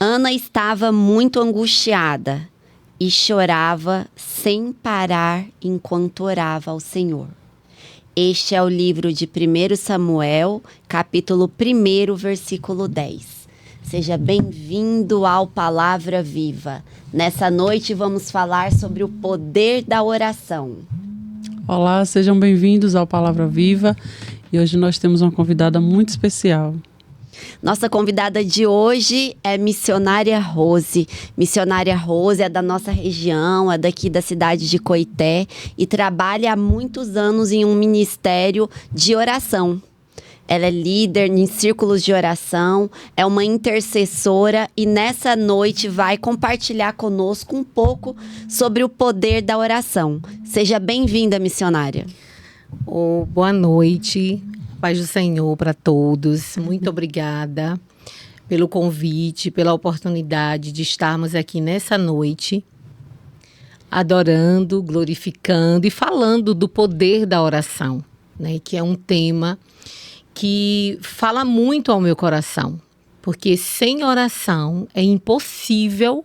Ana estava muito angustiada e chorava sem parar enquanto orava ao Senhor. Este é o livro de 1 Samuel, capítulo 1, versículo 10. Seja bem-vindo ao Palavra Viva. Nessa noite vamos falar sobre o poder da oração. Olá, sejam bem-vindos ao Palavra Viva. E hoje nós temos uma convidada muito especial. Nossa convidada de hoje é missionária Rose. Missionária Rose é da nossa região, é daqui da cidade de Coité e trabalha há muitos anos em um ministério de oração. Ela é líder em círculos de oração, é uma intercessora e nessa noite vai compartilhar conosco um pouco sobre o poder da oração. Seja bem-vinda, missionária. Boa noite. Paz do Senhor para todos. Muito obrigada pelo convite, pela oportunidade de estarmos aqui nessa noite, adorando, glorificando e falando do poder da oração, né? Que é um tema que fala muito ao meu coração, porque sem oração é impossível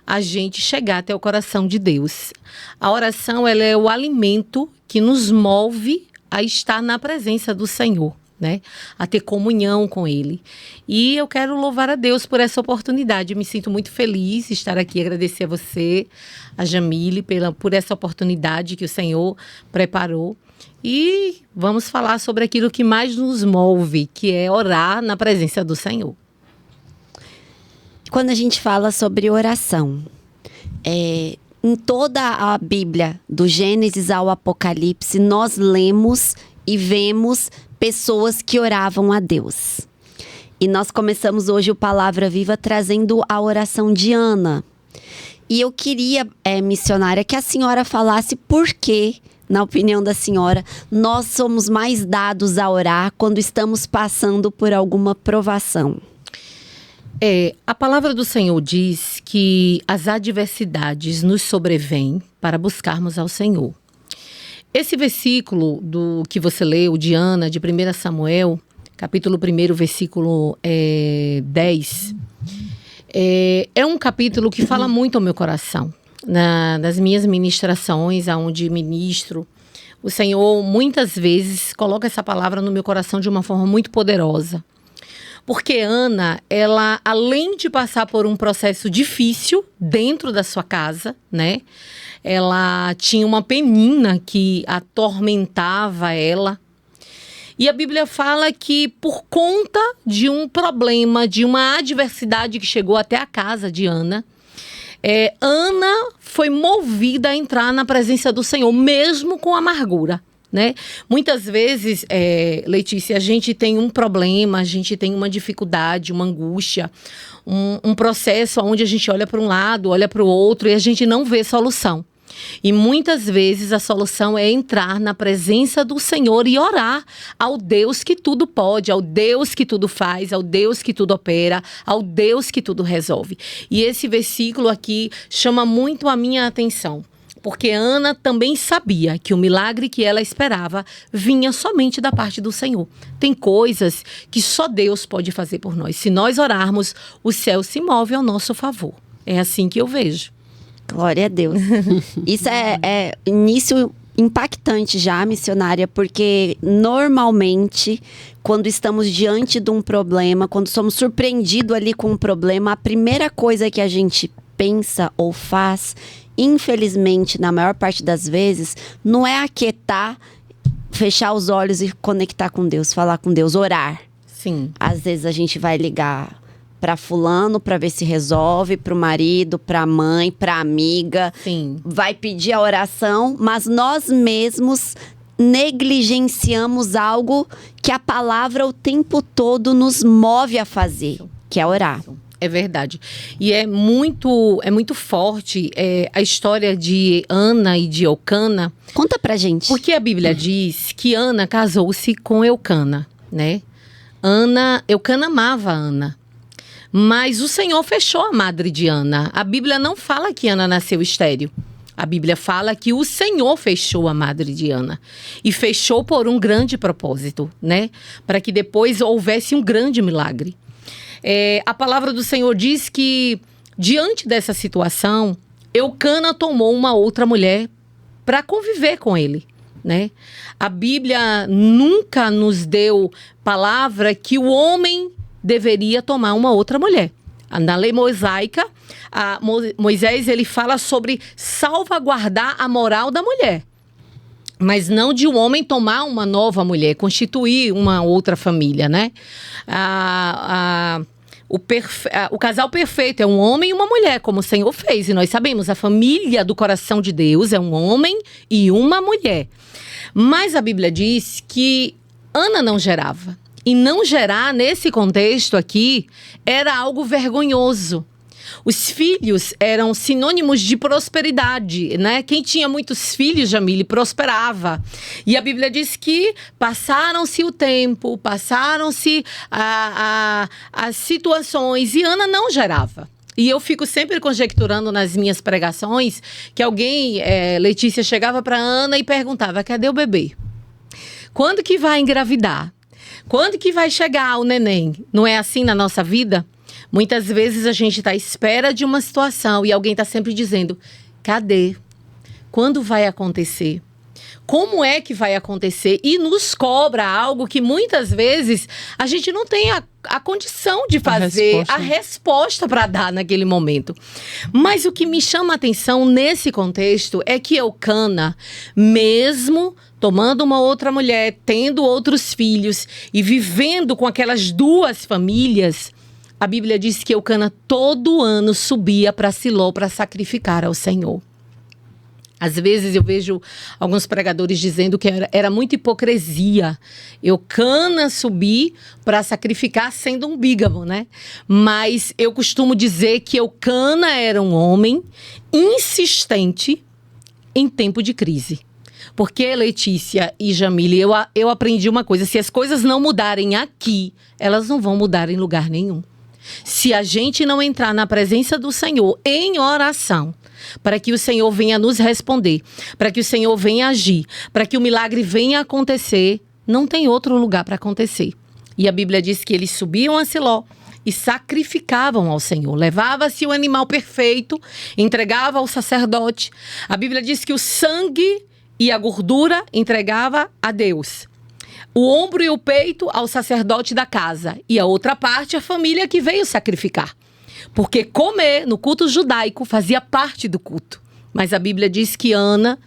a gente chegar até o coração de Deus. A oração, ela é o alimento que nos move a estar na presença do Senhor, né? A ter comunhão com Ele. E eu quero louvar a Deus por essa oportunidade. Eu me sinto muito feliz de estar aqui, agradecer a você, a Jamile, por essa oportunidade que o Senhor preparou. E vamos falar sobre aquilo que mais nos move, que é orar na presença do Senhor. Quando a gente fala sobre oração, em toda a Bíblia, do Gênesis ao Apocalipse, nós lemos e vemos pessoas que oravam a Deus. E nós começamos hoje o Palavra Viva trazendo a oração de Ana. E eu queria, missionária, que a senhora falasse por que, na opinião da senhora, nós somos mais dados a orar quando estamos passando por alguma provação. A palavra do Senhor diz que as adversidades nos sobrevêm para buscarmos ao Senhor. Esse versículo do que você leu, de Ana, de 1 Samuel, capítulo 1, versículo 10, é um capítulo que fala muito ao meu coração. Nas minhas ministrações, onde ministro, o Senhor muitas vezes coloca essa palavra no meu coração de uma forma muito poderosa. Porque Ana, ela, além de passar por um processo difícil dentro da sua casa, né? Ela tinha uma penina que atormentava ela. E a Bíblia fala que por conta de um problema, de uma adversidade que chegou até a casa de Ana, Ana foi movida a entrar na presença do Senhor, mesmo com amargura. Né? Muitas vezes, Letícia, a gente tem um problema, a gente tem uma dificuldade, uma angústia, um processo onde a gente olha para um lado, olha para o outro e a gente não vê solução. E muitas vezes a solução é entrar na presença do Senhor e orar ao Deus que tudo pode, ao Deus que tudo faz, ao Deus que tudo opera, ao Deus que tudo resolve. E esse versículo aqui chama muito a minha atenção. Porque Ana também sabia que o milagre que ela esperava vinha somente da parte do Senhor. Tem coisas que só Deus pode fazer por nós. Se nós orarmos, o céu se move ao nosso favor. É assim que eu vejo. Glória a Deus. Isso é início impactante já, missionária, porque normalmente, quando estamos diante de um problema, quando somos surpreendidos ali com um problema, a primeira coisa que a gente pensa ou faz, infelizmente, na maior parte das vezes, não é aquietar, fechar os olhos e conectar com Deus, falar com Deus, orar. Sim. Às vezes a gente vai ligar para fulano para ver se resolve, para o marido, para a mãe, para a amiga. Sim. Vai pedir a oração, mas nós mesmos negligenciamos algo que a palavra o tempo todo nos move a fazer, que é orar. É verdade. E é muito forte a história de Ana e de Eucana. Conta pra gente. Porque a Bíblia diz que Ana casou-se com Eucana, né? Eucana amava Ana. Mas o Senhor fechou a madre de Ana. A Bíblia não fala que Ana nasceu estéril. A Bíblia fala que o Senhor fechou a madre de Ana. E fechou por um grande propósito, né? Para que depois houvesse um grande milagre. A palavra do Senhor diz que, diante dessa situação, Eucana tomou uma outra mulher para conviver com ele, né? A Bíblia nunca nos deu palavra que o homem deveria tomar uma outra mulher. Na lei mosaica, Moisés ele fala sobre salvaguardar a moral da mulher, mas não de um homem tomar uma nova mulher, constituir uma outra família, né? O casal perfeito é um homem e uma mulher, como o Senhor fez. E nós sabemos, a família do coração de Deus é um homem e uma mulher. Mas a Bíblia diz que Ana não gerava. E não gerar, nesse contexto aqui, era algo vergonhoso. Os filhos eram sinônimos de prosperidade, né? Quem tinha muitos filhos, Jamile, prosperava. E a Bíblia diz que passaram-se o tempo, passaram-se as situações, e Ana não gerava. E eu fico sempre conjecturando nas minhas pregações que alguém, Letícia, chegava para Ana e perguntava: cadê o bebê? Quando que vai engravidar? Quando que vai chegar o neném? Não é assim na nossa vida? Muitas vezes a gente está à espera de uma situação e alguém está sempre dizendo: cadê? Quando vai acontecer? Como é que vai acontecer? E nos cobra algo que muitas vezes a gente não tem a condição de fazer a resposta para dar naquele momento. Mas o que me chama a atenção nesse contexto é que Eucana, mesmo tomando uma outra mulher, tendo outros filhos e vivendo com aquelas duas famílias, a Bíblia diz que Eucana todo ano subia para Siló para sacrificar ao Senhor. Às vezes eu vejo alguns pregadores dizendo que era muita hipocrisia Eucana subir para sacrificar sendo um bígamo, né? Mas eu costumo dizer que Eucana era um homem insistente em tempo de crise. Porque, Letícia e Jamile, eu aprendi uma coisa: se as coisas não mudarem aqui, elas não vão mudar em lugar nenhum. Se a gente não entrar na presença do Senhor em oração, para que o Senhor venha nos responder, para que o Senhor venha agir, para que o milagre venha acontecer, não tem outro lugar para acontecer. E a Bíblia diz que eles subiam a Siló e sacrificavam ao Senhor. Levava-se o animal perfeito, entregava ao sacerdote. A Bíblia diz que o sangue e a gordura entregava a Deus. O ombro e o peito ao sacerdote da casa. E a outra parte, a família que veio sacrificar. Porque comer no culto judaico fazia parte do culto. Mas a Bíblia diz que Ana,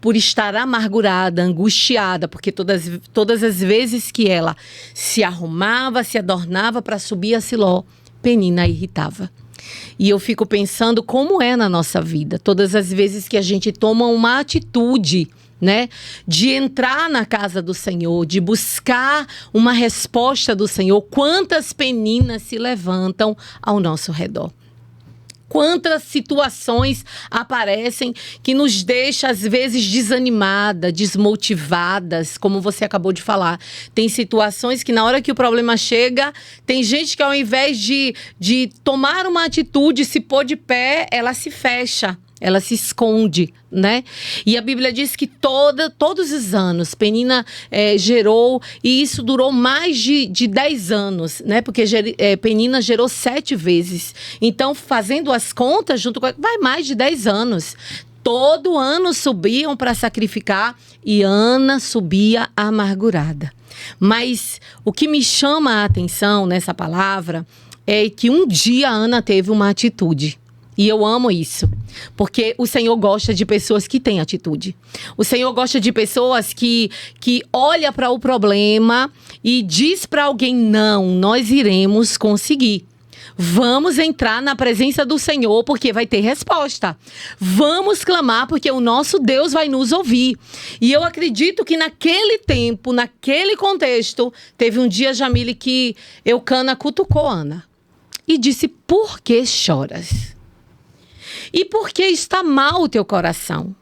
por estar amargurada, angustiada, porque todas as vezes que ela se arrumava, se adornava para subir a Siló, Penina a irritava. E eu fico pensando como é na nossa vida. Todas as vezes que a gente toma uma atitude, né, de entrar na casa do Senhor, de buscar uma resposta do Senhor, quantas peninas se levantam ao nosso redor. Quantas situações aparecem que nos deixam, às vezes, desanimadas, desmotivadas, como você acabou de falar. Tem situações que, na hora que o problema chega, tem gente que, ao invés de tomar uma atitude, se pôr de pé, ela se fecha. Ela se esconde, né? E a Bíblia diz que todos os anos Penina gerou, e isso durou mais de 10 anos, né? Porque Penina gerou 7 vezes. Então, fazendo as contas, vai mais de 10 anos. Todo ano subiam para sacrificar e Ana subia amargurada. Mas o que me chama a atenção nessa palavra é que um dia a Ana teve uma atitude. E eu amo isso, porque o Senhor gosta de pessoas que têm atitude. O Senhor gosta de pessoas que olham para o problema e diz para alguém: não, nós iremos conseguir. Vamos entrar na presença do Senhor, porque vai ter resposta. Vamos clamar, porque o nosso Deus vai nos ouvir. E eu acredito que naquele tempo, naquele contexto, teve um dia, Jamile, que Eucana cutucou Ana e disse: por que choras? E por que está mal o teu coração?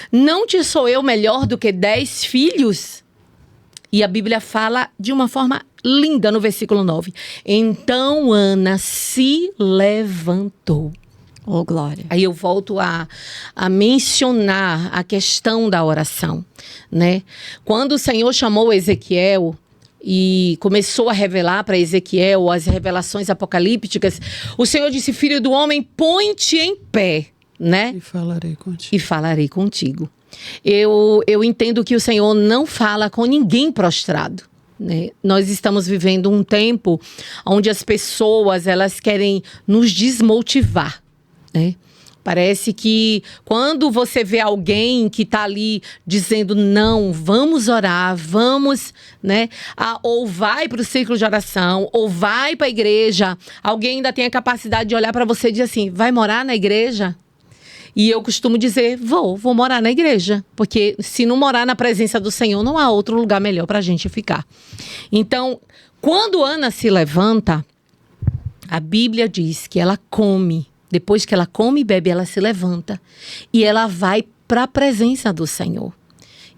Não te sou eu melhor do que 10 filhos? E a Bíblia fala de uma forma linda no versículo 9. Então Ana se levantou. Oh, glória. Aí eu volto a mencionar a questão da oração, né? Quando o Senhor chamou Ezequiel, e começou a revelar para Ezequiel as revelações apocalípticas, o Senhor disse: filho do homem, põe-te em pé, né? E falarei contigo. E falarei contigo. Eu entendo que o Senhor não fala com ninguém prostrado, né? Nós estamos vivendo um tempo onde as pessoas, elas querem nos desmotivar, né? Parece que quando você vê alguém que está ali dizendo não, vamos orar, vamos, né? Ou vai para o círculo de oração, ou vai para a igreja, alguém ainda tem a capacidade de olhar para você e dizer assim: vai morar na igreja? E eu costumo dizer: vou morar na igreja, porque se não morar na presença do Senhor, não há outro lugar melhor para a gente ficar. Então, quando Ana se levanta, a Bíblia diz que ela come. Depois que ela come e bebe, ela se levanta e ela vai para a presença do Senhor.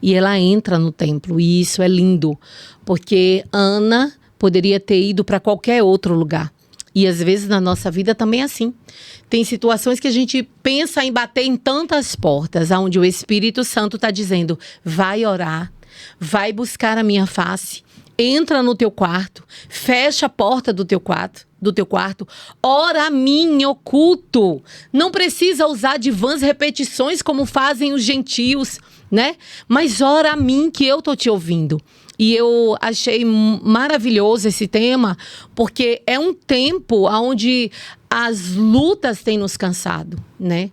E ela entra no templo, e isso é lindo, porque Ana poderia ter ido para qualquer outro lugar. E às vezes na nossa vida também é assim. Tem situações que a gente pensa em bater em tantas portas, onde o Espírito Santo está dizendo: vai orar, vai buscar a minha face, entra no teu quarto, fecha a porta do teu quarto, ora a mim em oculto. Não precisa usar de vãs repetições como fazem os gentios, né? Mas ora a mim que eu tô te ouvindo. E eu achei maravilhoso esse tema, porque é um tempo onde as lutas têm nos cansado, né?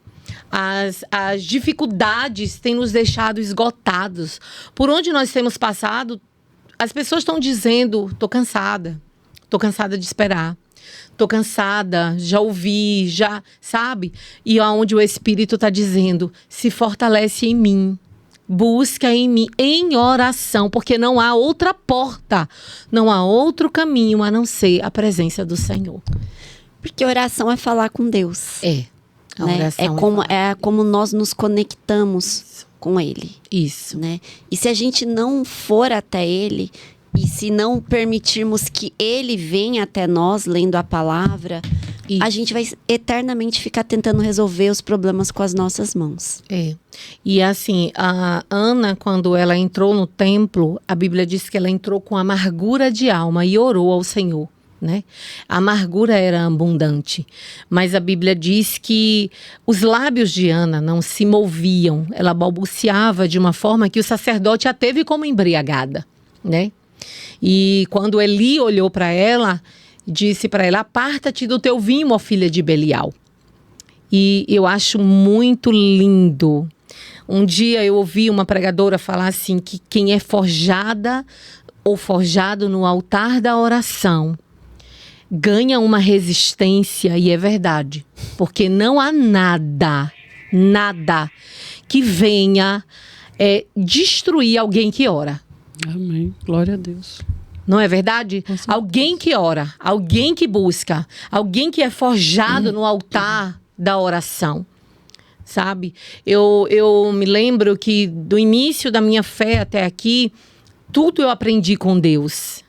As dificuldades têm nos deixado esgotados. Por onde nós temos passado, as pessoas estão dizendo: tô cansada de esperar. Tô cansada, já ouvi, já, sabe? E aonde o Espírito está dizendo: se fortalece em mim, busca em mim, em oração, porque não há outra porta, não há outro caminho a não ser a presença do Senhor. Porque oração é falar com Deus. A Né? oração É como nós nos conectamos com Ele. Isso. Né? E se a gente não for até Ele, e se não permitirmos que Ele venha até nós lendo a palavra, a gente vai eternamente ficar tentando resolver os problemas com as nossas mãos. E assim, a Ana, quando ela entrou no templo, a Bíblia diz que ela entrou com amargura de alma e orou ao Senhor, né? A amargura era abundante, mas a Bíblia diz que os lábios de Ana não se moviam, ela balbuciava de uma forma que o sacerdote a teve como embriagada, né? E quando Eli olhou para ela, disse para ela: aparta-te do teu vinho, ó filha de Belial. E eu acho muito lindo. Um dia eu ouvi uma pregadora falar assim, que quem é forjada ou forjado no altar da oração ganha uma resistência, e é verdade, porque não há nada que venha destruir alguém que ora. Amém. Glória a Deus. Não é verdade? Alguém que ora, alguém que busca, alguém que é forjado no altar da oração, sabe? Eu me lembro que do início da minha fé até aqui, tudo eu aprendi com Deus.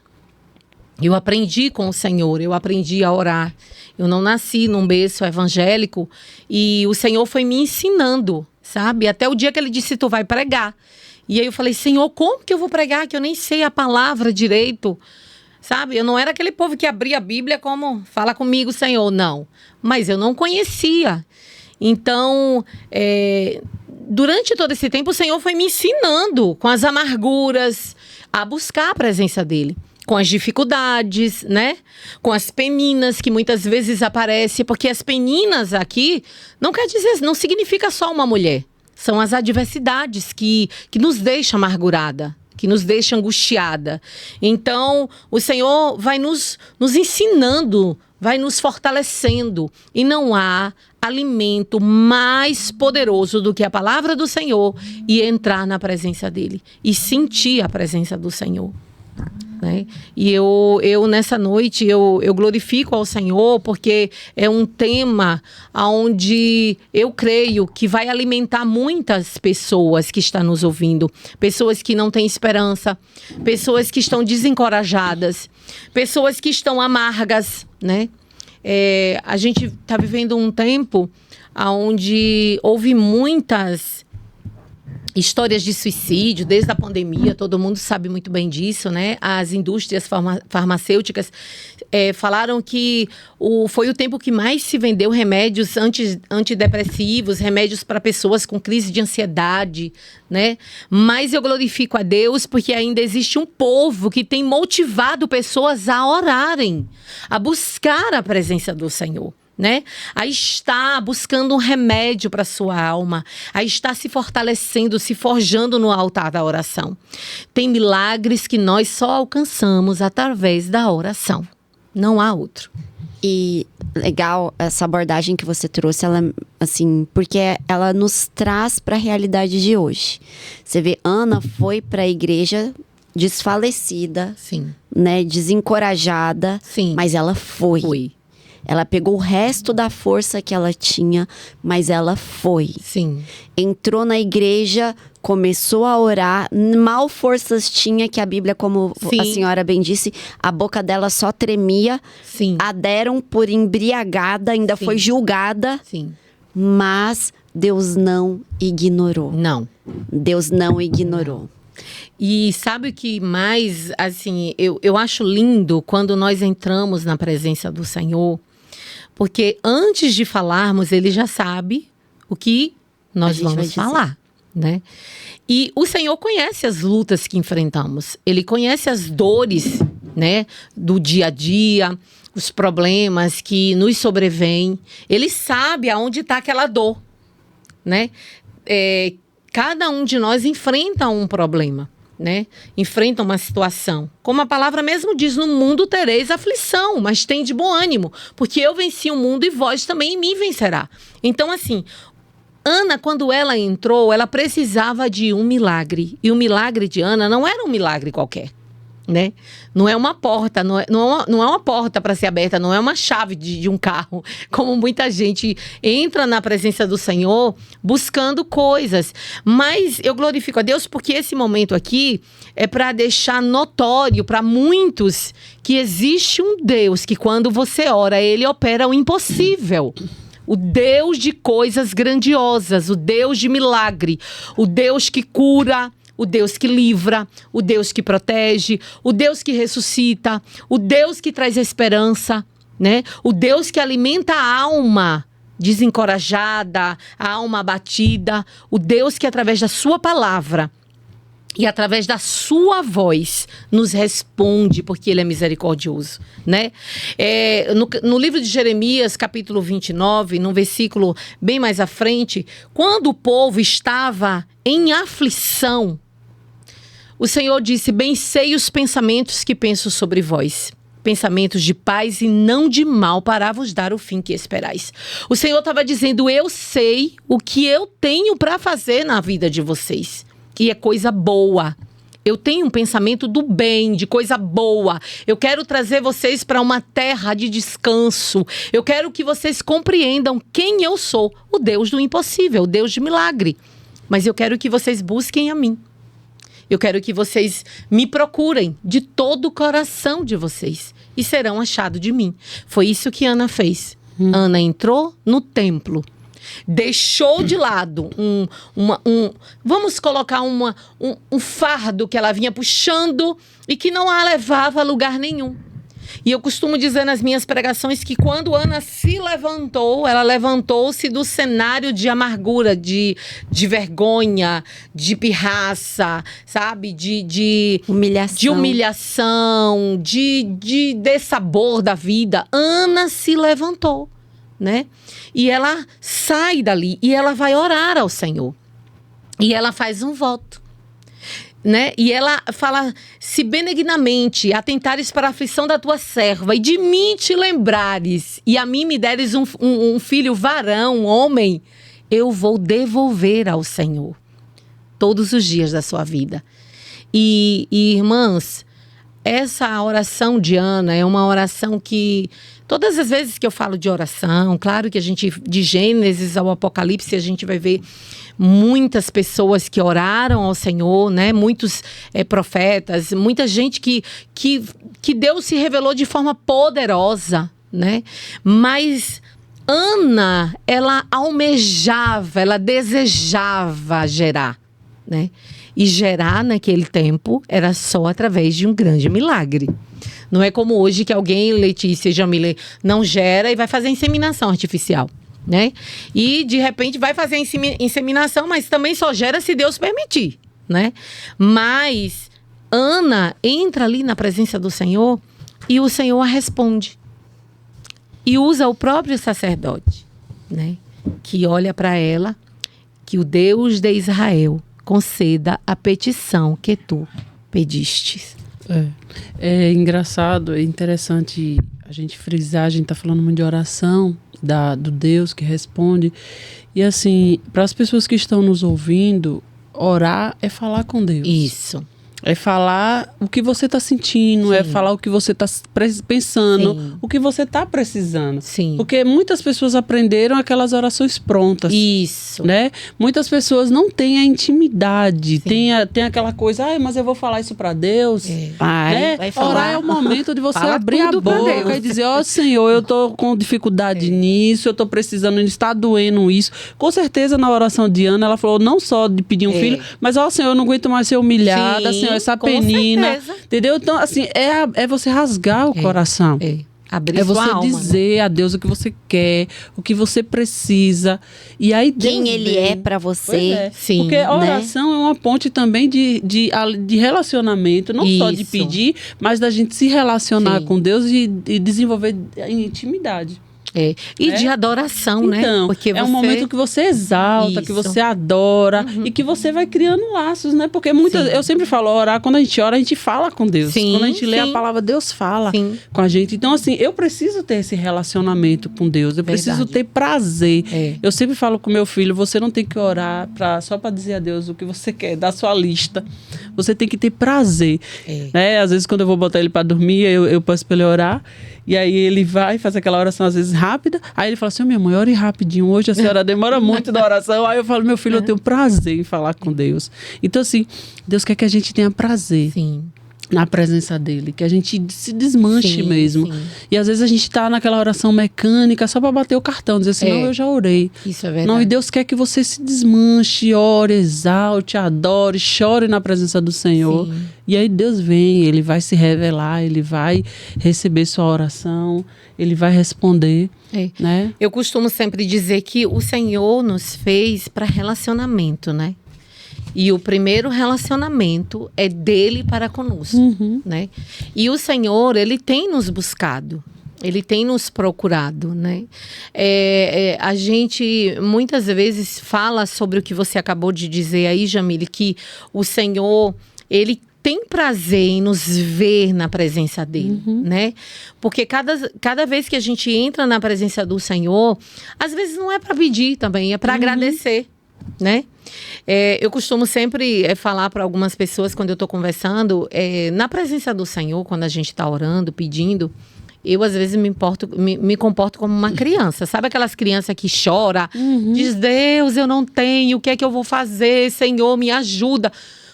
Eu aprendi com o Senhor, eu aprendi a orar. Eu não nasci num berço evangélico e o Senhor foi me ensinando, sabe? Até o dia que Ele disse: tu vai pregar. E aí eu falei: Senhor, como que eu vou pregar? Que eu nem sei a palavra direito, sabe? Eu não era aquele povo que abria a Bíblia como: fala comigo, Senhor. Não, mas eu não conhecia. Então, durante todo esse tempo, o Senhor foi me ensinando com as amarguras a buscar a presença dEle. Com as dificuldades, né? Com as peninas que muitas vezes aparecem, porque as peninas aqui não quer dizer, não significa só uma mulher. São as adversidades que nos deixam amargurada, que nos deixam angustiada. Então, o Senhor vai nos ensinando, vai nos fortalecendo. E não há alimento mais poderoso do que a palavra do Senhor e entrar na presença dEle e sentir a presença do Senhor. Né? E eu nessa noite, eu glorifico ao Senhor, porque é um tema onde eu creio que vai alimentar muitas pessoas que estão nos ouvindo. Pessoas que não têm esperança, pessoas que estão desencorajadas, pessoas que estão amargas, né? A gente está vivendo um tempo onde houve muitas histórias de suicídio, desde a pandemia, todo mundo sabe muito bem disso, né? As indústrias farmacêuticas falaram que foi o tempo que mais se vendeu remédios antidepressivos, remédios para pessoas com crise de ansiedade, né? Mas eu glorifico a Deus porque ainda existe um povo que tem motivado pessoas a orarem, a buscar a presença do Senhor, né? A estar buscando um remédio para sua alma, a estar se fortalecendo, se forjando no altar da oração. Tem milagres que nós só alcançamos através da oração. Não há outro. E legal essa abordagem que você trouxe, ela, assim, porque ela nos traz para a realidade de hoje. Você vê, Ana foi para a igreja desfalecida, Sim. né, desencorajada, Sim. mas ela foi. Ela pegou o resto da força que ela tinha, mas ela foi. Sim. Entrou na igreja, começou a orar, mal forças tinha, que a Bíblia, como Sim. a senhora bem disse, a boca dela só tremia. Sim. A deram por embriagada, ainda Sim. foi julgada, Sim. mas Deus não ignorou. Não. Deus não ignorou. E sabe o que mais, assim, eu acho lindo quando nós entramos na presença do Senhor, porque antes de falarmos, Ele já sabe o que nós vamos falar, né? E o Senhor conhece as lutas que enfrentamos. Ele conhece as dores, né, do dia a dia, os problemas que nos sobrevêm. Ele sabe aonde está aquela dor, né? Cada um de nós enfrenta um problema, né? Enfrenta uma situação. Como a palavra mesmo diz, no mundo tereis aflição, mas tem de bom ânimo, porque eu venci o mundo e vós também em mim vencerá. Então, assim, Ana, quando ela entrou, ela precisava de um milagre. E o milagre de Ana não era um milagre qualquer, né? Não é uma porta, não é uma porta para ser aberta, não é uma chave de um carro, como muita gente entra na presença do Senhor buscando coisas. Mas eu glorifico a Deus porque esse momento aqui é para deixar notório para muitos que existe um Deus que, quando você ora, Ele opera o impossível. O Deus de coisas grandiosas, o Deus de milagre, o Deus que cura, o Deus que livra, o Deus que protege, o Deus que ressuscita, o Deus que traz esperança, né? O Deus que alimenta a alma desencorajada, a alma abatida, o Deus que, através da sua palavra e através da sua voz, nos responde, porque Ele é misericordioso, né? No livro de Jeremias, capítulo 29, num versículo bem mais à frente, quando o povo estava em aflição, o Senhor disse: bem sei os pensamentos que penso sobre vós, pensamentos de paz e não de mal, para vos dar o fim que esperais. O Senhor estava dizendo: eu sei o que eu tenho para fazer na vida de vocês. E é coisa boa. Eu tenho um pensamento do bem, de coisa boa. Eu quero trazer vocês para uma terra de descanso. Eu quero que vocês compreendam quem eu sou. O Deus do impossível, o Deus de milagre. Mas eu quero que vocês busquem a mim. Eu quero que vocês me procurem de todo o coração de vocês. E serão achados de mim. Foi isso que Ana fez. Ana entrou no templo. Deixou de lado vamos colocar um fardo que ela vinha puxando e que não a levava a lugar nenhum. E eu costumo dizer nas minhas pregações que quando Ana se levantou, ela levantou-se do cenário de amargura, de vergonha, de pirraça, sabe? De humilhação, de dessabor da vida. Ana se levantou, né? E ela sai dali e ela vai orar ao Senhor. E ela faz um voto, né? E ela fala: se benignamente atentares para a aflição da tua serva e de mim te lembrares e a mim me deres um filho varão, um homem, eu vou devolver ao Senhor todos os dias da sua vida. E irmãs, essa oração de Ana é uma oração que, todas as vezes que eu falo de oração, claro que a gente, de Gênesis ao Apocalipse, a gente vai ver muitas pessoas que oraram ao Senhor, né? Muitos profetas, muita gente que Deus se revelou de forma poderosa, né? Mas Ana, ela almejava, ela desejava gerar, né? E gerar naquele tempo era só através de um grande milagre. Não é como hoje que alguém, Letícia e Jamile, não gera e vai fazer inseminação artificial, né? E de repente vai fazer inseminação, mas também só gera se Deus permitir, né? Mas Ana entra ali na presença do Senhor e o Senhor a responde. E usa o próprio sacerdote, né? Que olha para ela, que o Deus de Israel conceda a petição que tu pedistes. É engraçado, é interessante a gente frisar, a gente está falando muito de oração, do Deus que responde. E assim, para as pessoas que estão nos ouvindo, orar é falar com Deus. Isso. É falar o que você está sentindo, Sim. é falar o que você está pensando, Sim. o que você está precisando. Sim. Porque muitas pessoas aprenderam aquelas orações prontas. Isso. Né? Muitas pessoas não têm a intimidade, tem aquela coisa, mas eu vou falar isso para Deus. Vai, vai falar. Orar é o momento de você Fala abrir a tudo pra boca Deus. e dizer, Senhor, eu tô com dificuldade nisso, eu tô precisando, está doendo isso. Com certeza na oração de Ana, ela falou não só de pedir um filho, mas Senhor, eu não aguento mais ser humilhada, Sim, Senhor, essa com penina. certeza. Entendeu? Então, assim, é você rasgar o coração. Abrir É sua você alma, dizer a Deus o que você quer, o que você precisa. E aí Quem Deus ele vem. é para Pois você. é. Sim, Porque a oração é uma ponte também de relacionamento, não só de Isso. pedir, mas da gente se relacionar Sim. com Deus e desenvolver intimidade. E né? de adoração, né? Então, Porque é um momento que você exalta, que Isso. você adora e que você vai criando laços, né? Porque muitas, Sim. eu sempre falo, orar, quando a gente ora, a gente fala com Deus. Sim, Quando a gente lê a sim. palavra, Deus fala Sim. com a gente. Então, assim, eu preciso ter esse relacionamento com Deus. Eu preciso Verdade. ter prazer. É. Eu sempre falo com meu filho, você não tem que orar só para dizer a Deus o que você quer, dar sua lista. Você tem que ter prazer. Né? Às vezes, quando eu vou botar ele para dormir, eu peço para ele orar. E aí ele vai, faz aquela oração às vezes rápida. Aí ele fala assim, minha mãe, ore rapidinho. Hoje a senhora demora muito na oração. Aí eu falo, meu filho, eu tenho prazer em falar com Deus. Então, assim, Deus quer que a gente tenha prazer. Sim. Na presença dele, que a gente se desmanche Sim, mesmo. sim. E às vezes a gente tá naquela oração mecânica só para bater o cartão, dizer assim, não, eu já orei. Isso é verdade. Não, e Deus quer que você se desmanche, ore, exalte, adore, chore na presença do Senhor. Sim. E aí Deus vem, Ele vai se revelar, Ele vai receber sua oração, Ele vai responder, né? Eu costumo sempre dizer que o Senhor nos fez para relacionamento, né? E o primeiro relacionamento é dele para conosco, né? E o Senhor, ele tem nos buscado. Ele tem nos procurado, né? A gente muitas vezes fala sobre o que você acabou de dizer aí, Jamile, que o Senhor, ele tem prazer em nos ver na presença dele, né? Porque cada vez que a gente entra na presença do Senhor, às vezes não é para pedir também, é para agradecer, né? Eu costumo sempre falar para algumas pessoas quando eu estou conversando, na presença do Senhor, quando a gente está orando, pedindo, eu às vezes me comporto como uma criança. Sabe aquelas crianças que choram, diz, Deus, eu não tenho, o que é que eu vou fazer? Senhor, me ajuda.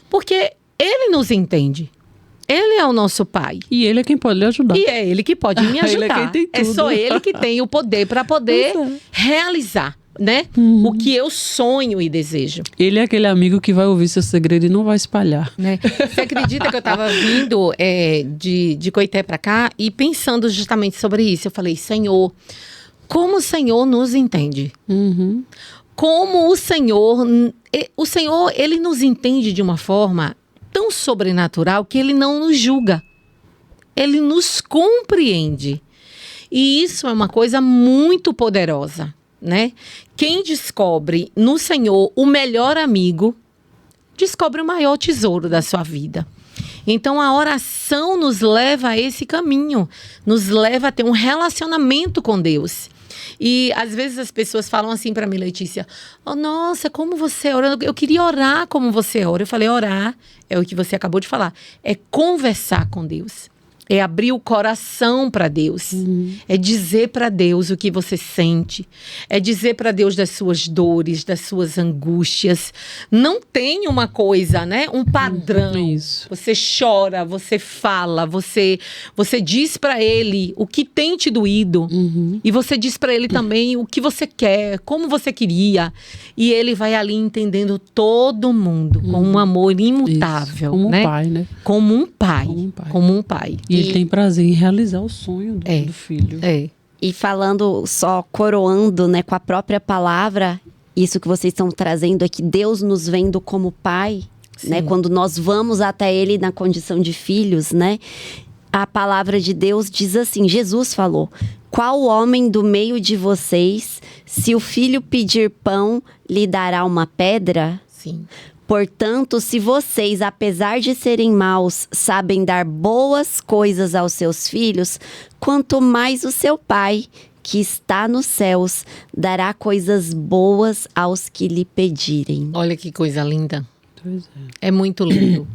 Porque Ele nos entende. Ele é o nosso Pai. E Ele é quem pode lhe ajudar. E é Ele que pode me ajudar. Ele é quem tem É tudo. só Ele que tem o poder para poder realizar, né? O que eu sonho e desejo. Ele é aquele amigo que vai ouvir seu segredo e não vai espalhar. Né? Você acredita que eu estava vindo de Coité para cá e pensando justamente sobre isso? Eu falei, Senhor, como o Senhor nos entende? Como o Senhor, ele nos entende de uma forma tão sobrenatural que Ele não nos julga. Ele nos compreende. E isso é uma coisa muito poderosa, né? Quem descobre no Senhor o melhor amigo, descobre o maior tesouro da sua vida. Então, a oração nos leva a esse caminho, nos leva a ter um relacionamento com Deus. E, às vezes, as pessoas falam assim para mim, Letícia, nossa, como você ora? Eu queria orar como você ora. Eu falei, orar é o que você acabou de falar, é conversar com Deus. É abrir o coração para Deus. É dizer para Deus o que você sente. É dizer para Deus das suas dores, das suas angústias. Não tem uma coisa, né? Um padrão. Isso. Você chora, você fala, você diz para Ele o que tem te doído. E você diz para Ele também o que você quer, como você queria. E Ele vai ali entendendo todo mundo com um amor imutável. Isso. Como né? um pai, né? Como um pai. Como um pai. Como um pai. E ele tem prazer em realizar o sonho do filho. E falando só, coroando, né, com a própria palavra, isso que vocês estão trazendo é que Deus nos vendo como pai, né? Quando nós vamos até Ele na condição de filhos, né? A palavra de Deus diz assim, Jesus falou: qual homem do meio de vocês, se o filho pedir pão, lhe dará uma pedra? Sim. Portanto, se vocês, apesar de serem maus, sabem dar boas coisas aos seus filhos, quanto mais o seu Pai, que está nos céus, dará coisas boas aos que lhe pedirem. Olha que coisa linda. Pois É muito lindo.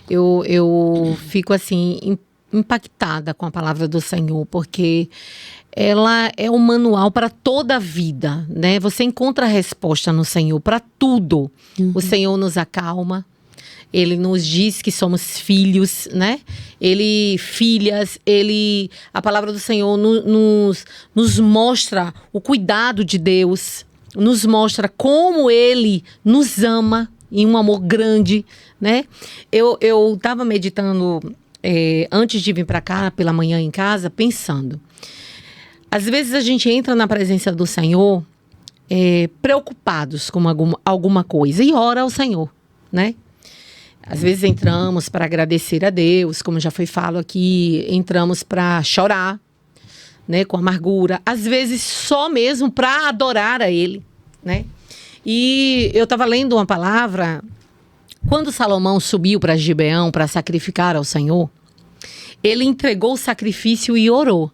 Eu fico assim impactada com a palavra do Senhor, porque ela é um manual para toda a vida, né? Você encontra a resposta no Senhor para tudo. O Senhor nos acalma. Ele nos diz que somos filhos, né? Filhas, a palavra do Senhor nos mostra o cuidado de Deus, nos mostra como Ele nos ama em um amor grande, né? Eu estava meditando antes de vir para cá, pela manhã em casa, pensando. Às vezes a gente entra na presença do Senhor preocupados com alguma coisa e ora ao Senhor, né? Às vezes entramos para agradecer a Deus, como já foi falado aqui, entramos para chorar, né, com amargura. Às vezes só mesmo para adorar a Ele, né? E eu estava lendo uma palavra, quando Salomão subiu para Gibeão para sacrificar ao Senhor, ele entregou o sacrifício e orou,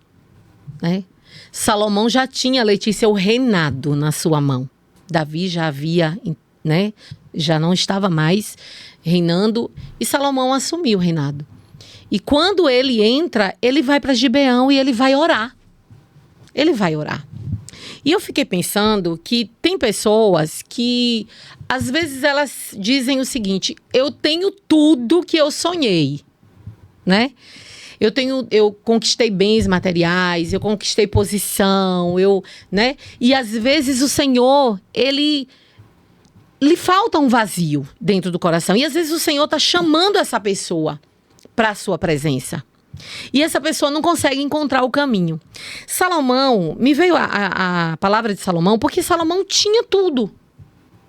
né? Salomão já tinha, Letícia, o reinado na sua mão. Davi já havia, né? Já não estava mais reinando e Salomão assumiu o reinado. E quando ele entra, ele vai para Gibeão e ele vai orar. Ele vai orar. E eu fiquei pensando que tem pessoas que, às vezes, elas dizem o seguinte: eu tenho tudo que eu sonhei, né? Eu conquistei bens materiais, eu conquistei posição, né? E às vezes o Senhor, lhe falta um vazio dentro do coração. E às vezes o Senhor está chamando essa pessoa para a sua presença. E essa pessoa não consegue encontrar o caminho. Salomão, me veio a palavra de Salomão, porque Salomão tinha tudo.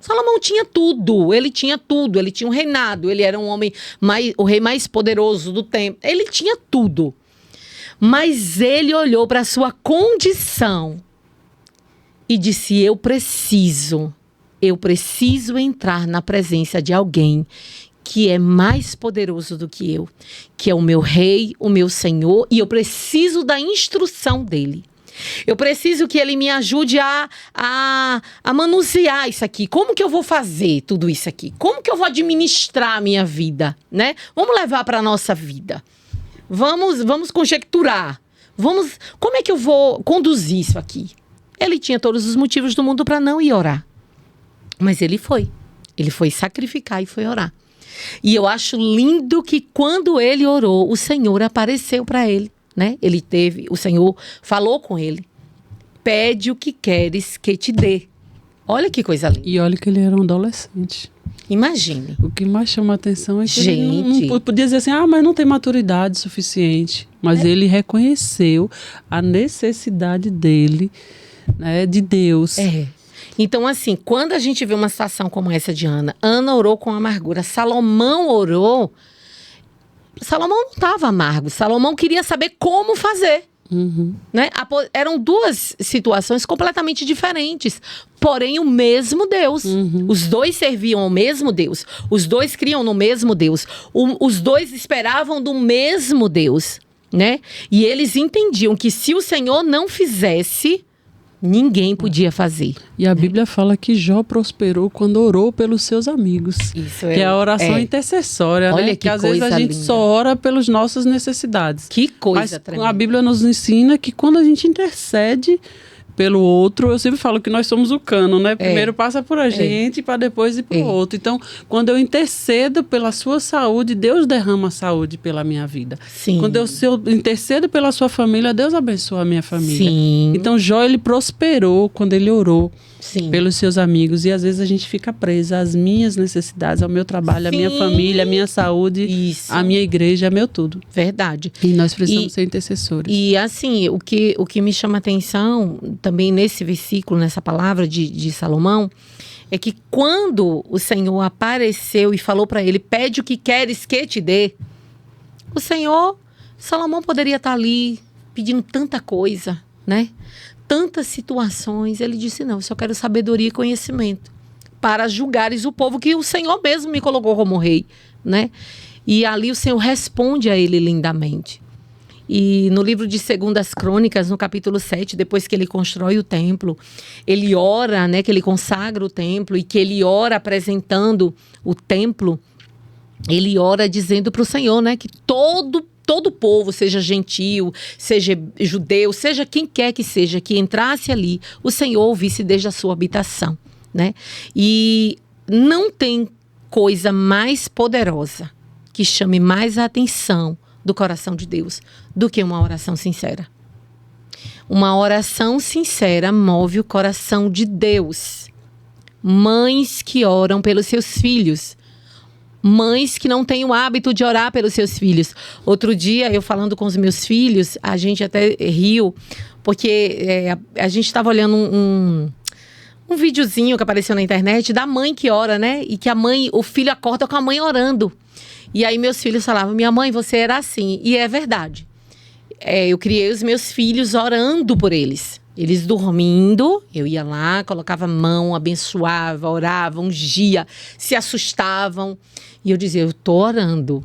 Salomão tinha tudo, ele tinha tudo, ele tinha um reinado, ele era um homem, o rei mais poderoso do tempo, ele tinha tudo. Mas ele olhou para a sua condição e disse: eu preciso entrar na presença de alguém que é mais poderoso do que eu, que é o meu rei, o meu senhor, e eu preciso da instrução dele. Eu preciso que ele me ajude a manusear isso aqui. Como que eu vou fazer tudo isso aqui? Como que eu vou administrar a minha vida, né? Vamos levar para a nossa vida. Vamos conjecturar. Como é que eu vou conduzir isso aqui? Ele tinha todos os motivos do mundo para não ir orar. Mas ele foi. Ele foi sacrificar e foi orar. E eu acho lindo que quando ele orou, o Senhor apareceu para ele. Né? O Senhor falou com ele: pede o que queres que te dê. Olha que coisa linda. E olha que ele era um adolescente. Imagine. O que mais chama a atenção é que Gente, ele não podia dizer assim: mas não tem maturidade suficiente. Mas ele reconheceu a necessidade dele, né, de Deus. Então, assim, quando a gente vê uma situação como essa de Ana orou com amargura, Salomão orou. Salomão não estava amargo. Salomão queria saber como fazer. Né? Eram duas situações completamente diferentes. Porém, o mesmo Deus. Os dois serviam ao mesmo Deus. Os dois criam no mesmo Deus. Os dois esperavam do mesmo Deus. Né? E eles entendiam que se o Senhor não fizesse, Ninguém podia fazer. E a Bíblia fala que Jó prosperou quando orou pelos seus amigos. Isso que é a oração intercessória, Olha né? que às vezes a coisa gente linda. só ora pelas nossas necessidades. Que coisa Mas tremenda. a Bíblia nos ensina que quando a gente intercede pelo outro, eu sempre falo que nós somos o cano, né? Primeiro passa por a gente para depois ir para o outro. Então, quando eu intercedo pela sua saúde, Deus derrama saúde pela minha vida. Sim. Quando se eu intercedo pela sua família, Deus abençoa a minha família. Sim. Então, Jó, ele prosperou quando ele orou. Sim. Pelos seus amigos, e às vezes a gente fica presa às minhas necessidades, ao meu trabalho, à minha família, à minha saúde, Isso. à minha igreja, ao meu tudo. Verdade. E nós precisamos ser intercessores. E assim, o que me chama atenção também nesse versículo, nessa palavra de Salomão, é que quando o Senhor apareceu e falou para ele, pede o que queres que te dê, o Senhor, Salomão poderia estar ali pedindo tanta coisa, né? Tantas situações, ele disse, não, eu só quero sabedoria e conhecimento para julgares o povo que o Senhor mesmo me colocou como rei, né? E ali o Senhor responde a ele lindamente. E no livro de 2 Crônicas, no capítulo 7, depois que ele constrói o templo, ele ora, né, que ele consagra o templo e que ele ora apresentando o templo, ele ora dizendo para o Senhor, né, que todo povo, seja gentil, seja judeu, seja quem quer que seja, que entrasse ali, o Senhor ouvisse desde a sua habitação, né? E não tem coisa mais poderosa que chame mais a atenção do coração de Deus do que uma oração sincera. Uma oração sincera move o coração de Deus. Mães que oram pelos seus filhos. Mães que não têm o hábito de orar pelos seus filhos. Outro dia, eu falando com os meus filhos, a gente até riu, porque a gente estava olhando um videozinho que apareceu na internet da mãe que ora, né? E que o filho acorda com a mãe orando. E aí meus filhos falavam, minha mãe, você era assim. E é verdade. Eu criei os meus filhos orando por eles. Eles dormindo, eu ia lá, colocava a mão, abençoava, orava, ungia, se assustavam. E eu dizia, eu estou orando.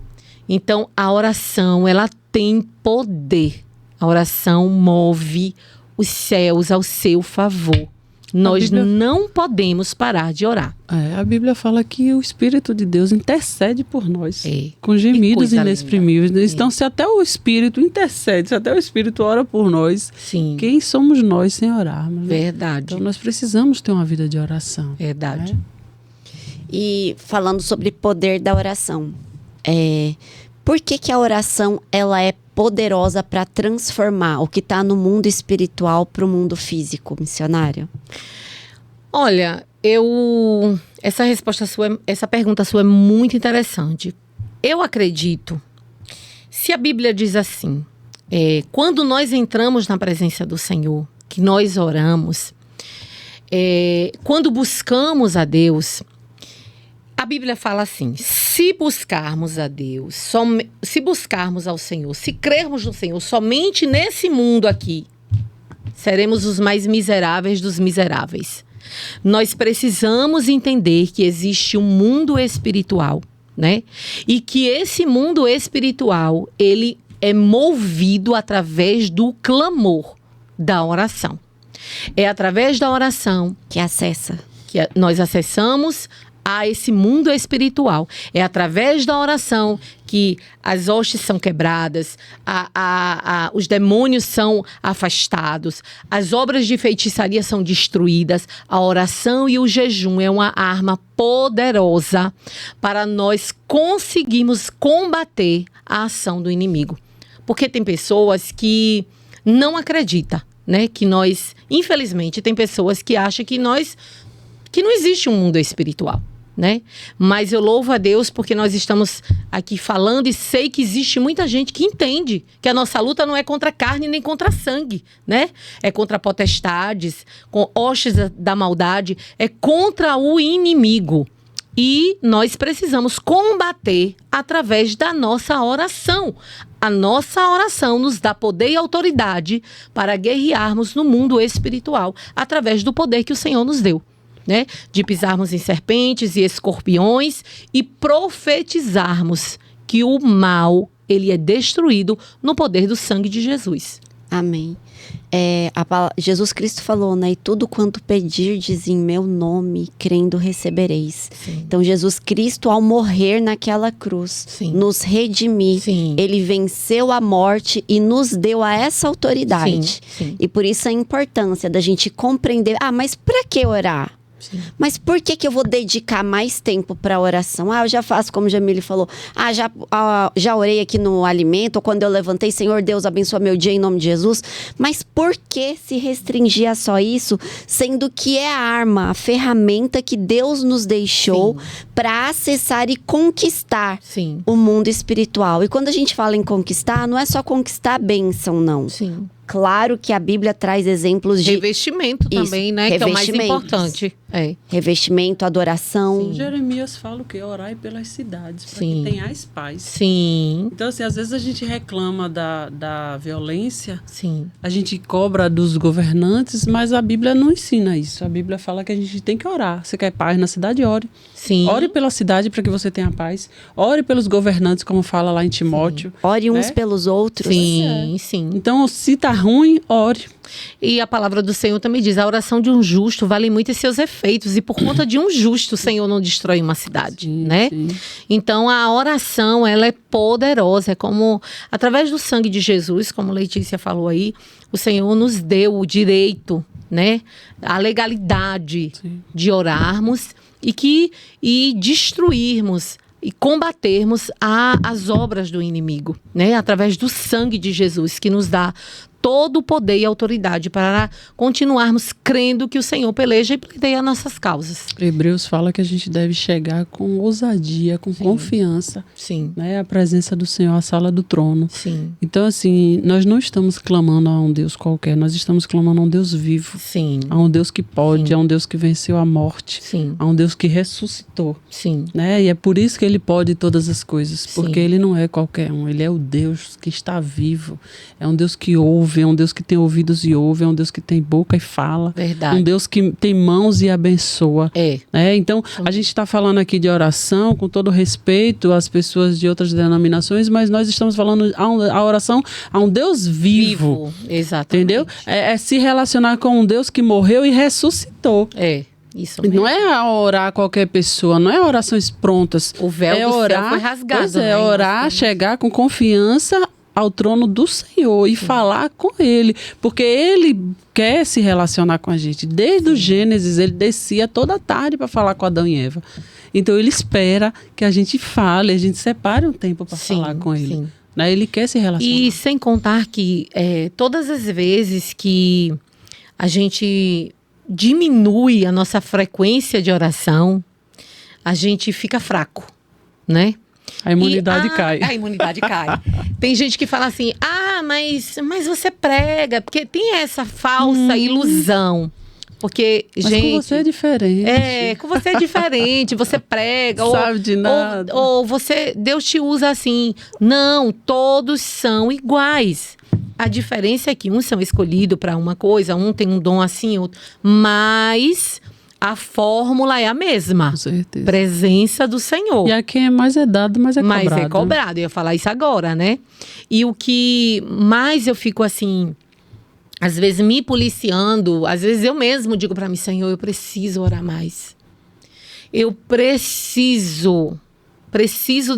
Então, a oração, ela tem poder. A oração move os céus ao seu favor. Nós não podemos parar de orar. A Bíblia fala que o Espírito de Deus intercede por nós, com gemidos inexprimíveis. Então, se até o Espírito intercede, se até o Espírito ora por nós, Sim. Quem somos nós sem orarmos? Né? Verdade. Então, nós precisamos ter uma vida de oração. Verdade. Né? E falando sobre poder da oração, por que a oração ela é poderosa para transformar o que está no mundo espiritual para o mundo físico, missionário? Olha, essa pergunta sua é muito interessante. Eu acredito, se a Bíblia diz assim, quando nós entramos na presença do Senhor, que nós oramos, quando buscamos a Deus, a Bíblia fala assim, se buscarmos a Deus, se buscarmos ao Senhor, se crermos no Senhor somente nesse mundo aqui, seremos os mais miseráveis dos miseráveis. Nós precisamos entender que existe um mundo espiritual, né? E que esse mundo espiritual, ele é movido através do clamor da oração. É através da oração que acessa, que nós acessamos a esse mundo espiritual. É através da oração que as hostes são quebradas, os demônios são afastados, as obras de feitiçaria são destruídas. A oração e o jejum é uma arma poderosa para nós conseguirmos combater a ação do inimigo. Porque tem pessoas que não acreditam, né? Que nós, infelizmente, tem pessoas que acham que não existe um mundo espiritual, né? Mas eu louvo a Deus porque nós estamos aqui falando e sei que existe muita gente que entende que a nossa luta não é contra carne nem contra sangue, né? É contra potestades, com hostes da maldade, é contra o inimigo. E nós precisamos combater através da nossa oração. A nossa oração nos dá poder e autoridade para guerrearmos no mundo espiritual através do poder que o Senhor nos deu. Né? De pisarmos em serpentes e escorpiões e profetizarmos que o mal, ele é destruído no poder do sangue de Jesus. Amém. Jesus Cristo falou, né? E tudo quanto pedirdes em meu nome, crendo recebereis. Sim. Então, Jesus Cristo, ao morrer naquela cruz, Sim. nos redimir, Sim. ele venceu a morte e nos deu a essa autoridade. Sim, sim. E por isso a importância da gente compreender, mas para que orar? Sim. Mas por que eu vou dedicar mais tempo para a oração? Eu já faço, como Jamile falou, já orei aqui no alimento, ou quando eu levantei, Senhor Deus, abençoa meu dia em nome de Jesus. Mas por que se restringir a só isso, sendo que é a arma, a ferramenta que Deus nos deixou para acessar e conquistar Sim. o mundo espiritual? E quando a gente fala em conquistar, não é só conquistar a bênção, não. Sim. Claro que a Bíblia traz exemplos de Revestimento também, né? Que é o mais importante. Revestimento, adoração. Sim. Jeremias fala o quê? Orai pelas cidades, para Sim. que tenhais paz. Sim. Então, assim, às vezes a gente reclama da violência, Sim. a gente cobra dos governantes, mas a Bíblia não ensina isso. A Bíblia fala que a gente tem que orar. Você quer paz na cidade? Ore. Sim. Ore pela cidade para que você tenha paz. Ore pelos governantes, como fala lá em Timóteo. Ore uns pelos outros. Sim, sim. Então, se tá ruim, ore. E a palavra do Senhor também diz, a oração de um justo vale muito em seus efeitos. E por conta de um justo, o Senhor não destrói uma cidade, Sim, né? sim. Então, a oração, ela é poderosa. É como, através do sangue de Jesus, como Letícia falou aí, o Senhor nos deu o direito, né? A legalidade de orarmos e destruirmos e combatermos as obras do inimigo, né? Através do sangue de Jesus, que nos dá todo o poder e autoridade para continuarmos crendo que o Senhor peleja e pleiteia nossas causas. Hebreus fala que a gente deve chegar com ousadia, com confiança, Sim. né? A presença do Senhor, a sala do trono. Sim. Então, assim, nós não estamos clamando a um Deus qualquer, nós estamos clamando a um Deus vivo, Sim. a um Deus que pode, a um Deus que venceu a morte, Sim. a um Deus que ressuscitou, Sim. né? E é por isso que ele pode todas as coisas, porque Sim. ele não é qualquer um, ele é o Deus que está vivo, é um Deus que ouve, é um Deus que tem ouvidos e ouve, é um Deus que tem boca e fala, Verdade. um Deus que tem mãos e abençoa. Então, a gente está falando aqui de oração, com todo respeito às pessoas de outras denominações, mas nós estamos falando a oração a um Deus vivo. Exatamente. Entendeu? É se relacionar com um Deus que morreu e ressuscitou. Isso mesmo. Não é a orar a qualquer pessoa, não é orações prontas. O véu do orar, céu foi rasgado. Pois né? orar, chegar com confiança ao trono do Senhor e falar com Ele, porque Ele quer se relacionar com a gente. Desde o Gênesis, Ele descia toda tarde para falar com Adão e Eva. Então, Ele espera que a gente fale, a gente separe um tempo para falar com Ele. Sim. Né? Ele quer se relacionar. E sem contar que todas as vezes que a gente diminui a nossa frequência de oração, a gente fica fraco, né? A imunidade cai. A imunidade cai. Tem gente que fala assim, mas você prega, porque tem essa falsa ilusão. Porque, mas gente... com você é diferente. Com você é diferente, você prega. Sabe de nada. Ou Deus te usa assim. Não, todos são iguais. A diferença é que uns são escolhidos para uma coisa, um tem um dom assim, outro. Mas a fórmula é a mesma. Com certeza. Presença do Senhor. E a quem é mais é dado, mais é cobrado. Mais é cobrado. Eu ia falar isso agora, né? E o que mais eu fico assim, às vezes me policiando, às vezes eu mesmo digo para mim, Senhor, eu preciso orar mais. Eu preciso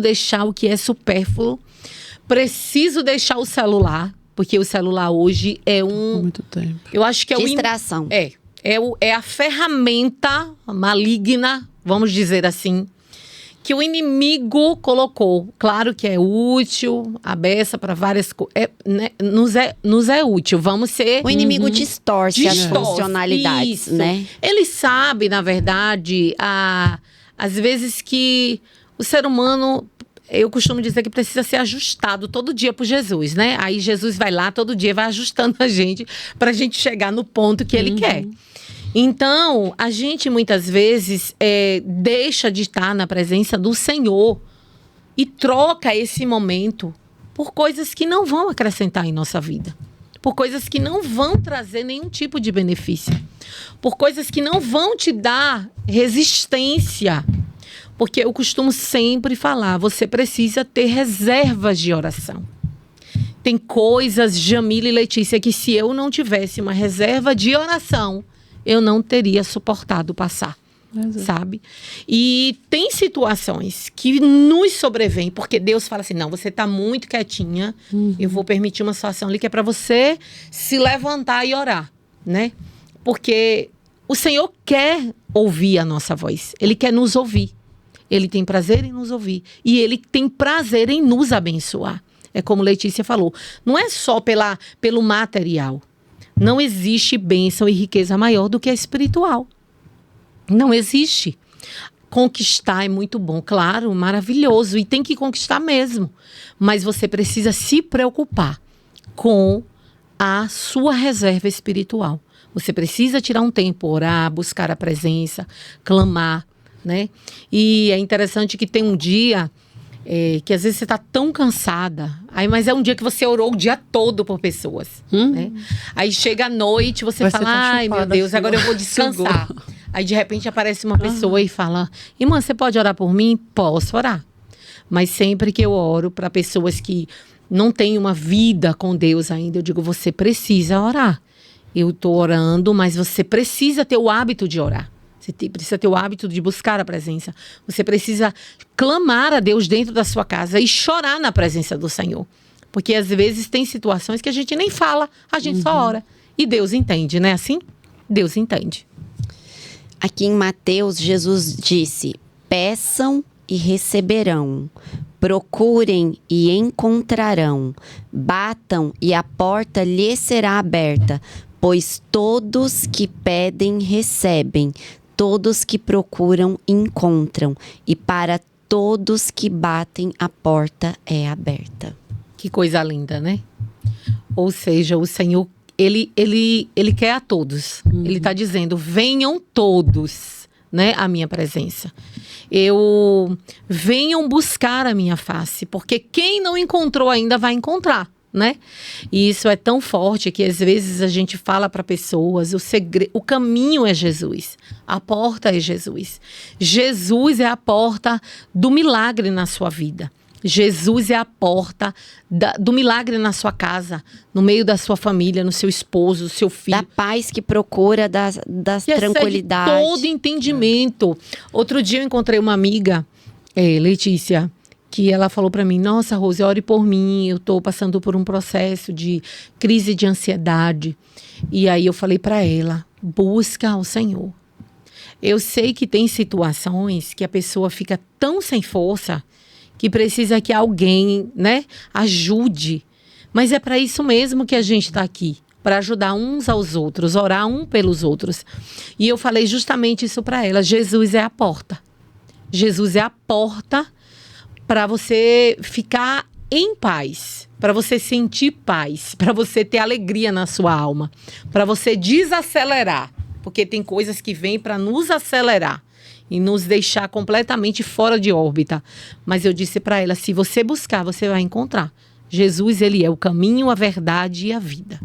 deixar o que é supérfluo. Preciso deixar o celular, porque o celular hoje é muito tempo. Eu acho que é distração. É a ferramenta maligna, vamos dizer assim, que o inimigo colocou. Claro que é útil, a beça para várias coisas. Nos é útil, vamos ser... O inimigo distorce as funcionalidades, isso. né? Ele sabe, na verdade, às vezes que o ser humano... Eu costumo dizer que precisa ser ajustado todo dia por Jesus, né? Aí Jesus vai lá, todo dia vai ajustando a gente para a gente chegar no ponto que Ele quer. Então, a gente muitas vezes deixa de estar na presença do Senhor e troca esse momento por coisas que não vão acrescentar em nossa vida. Por coisas que não vão trazer nenhum tipo de benefício. Por coisas que não vão te dar resistência. Porque eu costumo sempre falar, você precisa ter reservas de oração. Tem coisas, Jamila e Letícia, que se eu não tivesse uma reserva de oração, eu não teria suportado passar. Sabe? E tem situações que nos sobrevêm, porque Deus fala assim, não, você está muito quietinha, eu vou permitir uma situação ali que é para você se levantar e orar, né? Porque o Senhor quer ouvir a nossa voz, Ele quer nos ouvir, Ele tem prazer em nos ouvir e Ele tem prazer em nos abençoar. É como Letícia falou, não é só pelo material, não existe bênção e riqueza maior do que a espiritual. Não existe. Conquistar é muito bom, claro, maravilhoso. E tem que conquistar mesmo. Mas você precisa se preocupar com a sua reserva espiritual. Você precisa tirar um tempo, orar, buscar a presença, clamar, né? E é interessante que tem um dia que às vezes você está tão cansada, mas é um dia que você orou o dia todo por pessoas. Né? Aí chega a noite, você fala, ai meu Deus, agora eu vou descansar. Aí, de repente, aparece uma pessoa e fala, irmã, você pode orar por mim? Posso orar. Mas sempre que eu oro para pessoas que não têm uma vida com Deus ainda, eu digo, você precisa orar. Eu estou orando, mas você precisa ter o hábito de orar. Você precisa ter o hábito de buscar a presença. Você precisa clamar a Deus dentro da sua casa e chorar na presença do Senhor. Porque, às vezes, tem situações que a gente nem fala, a gente só ora. E Deus entende, não é assim? Deus entende. Aqui em Mateus, Jesus disse, peçam e receberão, procurem e encontrarão, batam e a porta lhes será aberta, pois todos que pedem recebem, todos que procuram encontram, e para todos que batem a porta é aberta. Que coisa linda, né? Ou seja, o Senhor Ele quer a todos. Ele está dizendo, venham todos, né, à minha presença. Venham buscar a minha face, porque quem não encontrou ainda vai encontrar, né? E isso é tão forte que às vezes a gente fala para pessoas, o caminho é Jesus, a porta é Jesus. Jesus é a porta do milagre na sua vida. Jesus é a porta do milagre na sua casa, no meio da sua família, no seu esposo, no seu filho. Da paz que procura, da tranquilidade. Todo entendimento. Outro dia eu encontrei uma amiga, Letícia, que ela falou para mim, nossa, Rose, ore por mim, eu estou passando por um processo de crise de ansiedade. E aí eu falei para ela, busca o Senhor. Eu sei que tem situações que a pessoa fica tão sem força que precisa que alguém, né, ajude. Mas é para isso mesmo que a gente está aqui, para ajudar uns aos outros, orar um pelos outros. E eu falei justamente isso para ela, Jesus é a porta. Jesus é a porta para você ficar em paz, para você sentir paz, para você ter alegria na sua alma, para você desacelerar, porque tem coisas que vêm para nos acelerar e nos deixar completamente fora de órbita. Mas eu disse para ela, se você buscar, você vai encontrar. Jesus, ele é o caminho, a verdade e a vida.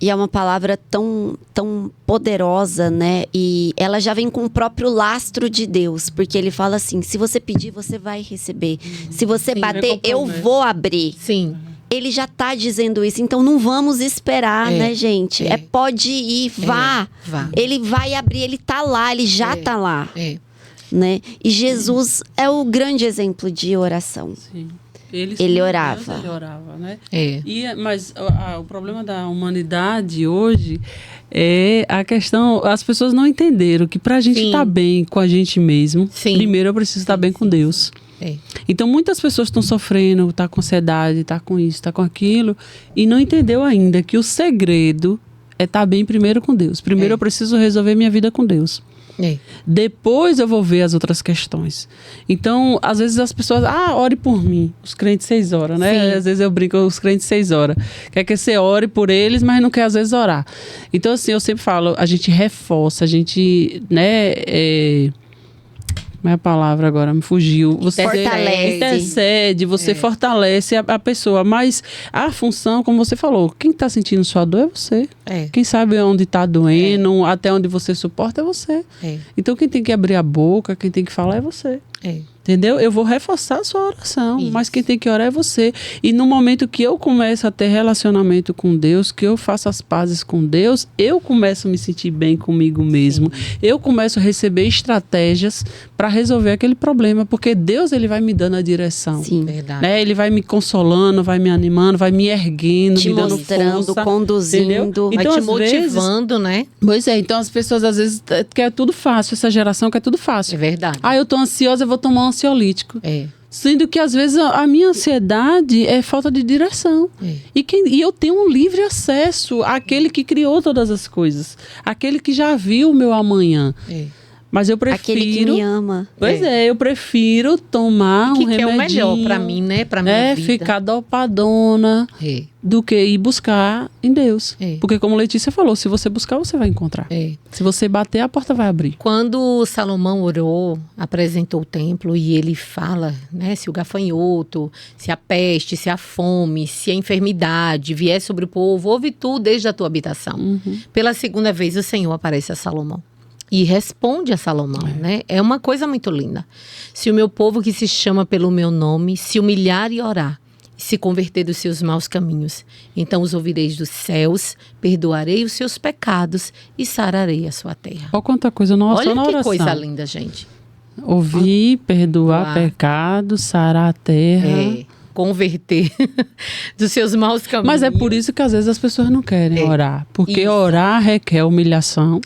E é uma palavra tão, tão poderosa, né? E ela já vem com o próprio lastro de Deus. Porque ele fala assim, se você pedir, você vai receber. Se você bater, eu vou abrir. Sim. Ele já está dizendo isso. Então, não vamos esperar, né, gente? Pode ir, vá. Ele vai abrir, ele está lá, ele já está lá. Né? E Jesus é o grande exemplo de oração. Sim. Ele orava. Ele orava, né? Mas o problema da humanidade hoje é a questão... As pessoas não entenderam que para a gente estar bem com a gente mesmo, primeiro eu preciso estar bem com Deus. Então, muitas pessoas estão sofrendo, tá com ansiedade, tá com isso, tá com aquilo, e não entendeu ainda que o segredo é estar bem primeiro com Deus. Primeiro eu preciso resolver minha vida com Deus. Depois eu vou ver as outras questões. Então, às vezes as pessoas, ore por mim, os crentes 6 horas, né? Às vezes eu brinco, os crentes 6 horas. Quer que você ore por eles, mas não quer às vezes orar. Então, assim, eu sempre falo, a gente reforça, a gente, né, como é a palavra agora? Me fugiu. Você intercede, você fortalece a pessoa. Mas a função, como você falou, quem está sentindo sua dor é você. Quem sabe onde está doendo, até onde você suporta é você. Então quem tem que abrir a boca, quem tem que falar é você. Entendeu? Eu vou reforçar a sua oração, Isso. mas quem tem que orar é você. E no momento que eu começo a ter relacionamento com Deus, que eu faço as pazes com Deus, eu começo a me sentir bem comigo mesmo. Eu começo a receber estratégias para resolver aquele problema, porque Deus, ele vai me dando a direção. Sim. Verdade. Né? Ele vai me consolando, vai me animando, vai me erguendo, Te me dando mostrando, força, conduzindo. entendeu? Vai Então, te às vezes, motivando, né? pois é, então as pessoas às vezes querem tudo fácil, essa geração quer tudo É fácil. verdade. Ah, eu tô ansiosa, eu vou tomar um ansiolítico. É. Sendo que às vezes a minha ansiedade é falta de direção. E eu tenho um livre acesso àquele que criou todas as coisas. Àquele que já viu o meu amanhã. Mas eu prefiro... Aquele que me ama. Pois é, eu prefiro tomar um Que remedinho. é o melhor pra mim, né? Pra minha vida. Ficar dopadona do que ir buscar em Deus. Porque como Letícia falou, se você buscar, você vai encontrar. Se você bater, a porta vai abrir. Quando Salomão orou, apresentou o templo e ele fala, né? Se o gafanhoto, se a peste, se a fome, se a enfermidade vier sobre o povo, ouve tu desde a tua habitação. Pela segunda vez o Senhor aparece a Salomão. E responde a Salomão, né? É uma coisa muito linda. Se o meu povo que se chama pelo meu nome se humilhar e orar, e se converter dos seus maus caminhos, então os ouvireis dos céus, perdoarei os seus pecados e sararei a sua terra. Olha quanta coisa nossa Olha na que oração. coisa linda, gente. Ouvir, perdoar pecados, sarar a terra. Converter dos seus maus caminhos. Mas é por isso que às vezes as pessoas não querem orar. Porque Isso. orar requer humilhação.